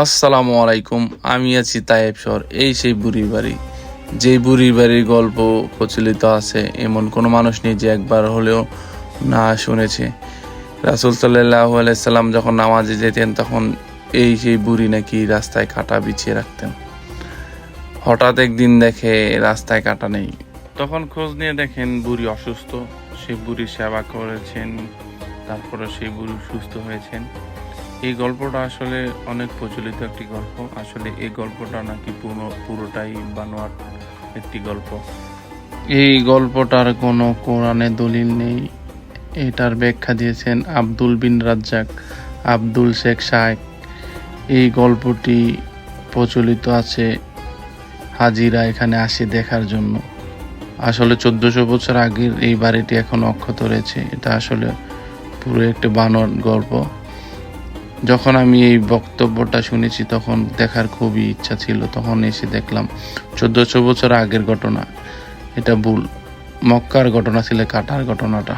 আসসালামু আলাইকুম। আমি আছি তায়েব শহর। এই সেই বুড়ির বাড়ি। যেই বুড়ির বাড়ির গল্প প্রচলিত আছে এমন কোনো মানুষ নেই যে একবার হলেও না শুনেছে। রাসূল সাল্লাল্লাহু আলাইহি সাল্লাম যখন নামাজে যেতেন তখন এই সেই বুড়ি নাকি রাস্তায় কাঁটা বিছিয়ে রাখতেন। হঠাৎ একদিন দেখে রাস্তায় কাঁটা নেই। তখন খোঁজ নিয়ে দেখেন বুড়ি অসুস্থ। সেই বুড়ির সেবা করেছেন, তারপরে সেই বুড়ি সুস্থ হয়েছেন। এই গল্পটা আসলে অনেক প্রচলিত একটি গল্প। আসলে এই গল্পটা নাকি পুরোটাই বানোয়াট একটি গল্প। এই গল্পটার কোনো কোরআনে দলিল নেই। এটার ব্যাখ্যা দিয়েছেন আব্দুল বিন রাজ্জাক, আব্দুল শেখ শায়েক। এই গল্পটি প্রচলিত আছে হাজিরা এখানে আসে দেখার জন্য। আসলে 1400 বছর আগের এই বাড়িটি এখন অক্ষত রয়েছে। এটা আসলে পুরো একটি বানোয়াট গল্প। যখন আমি এই বক্তব্যটা শুনেছি তখন দেখার খুবই ইচ্ছা ছিল, তখন এসে দেখলাম 1400 বছর আগের ঘটনা। এটা ভুল, মক্কার ঘটনা ছিল কাটার ঘটনাটা।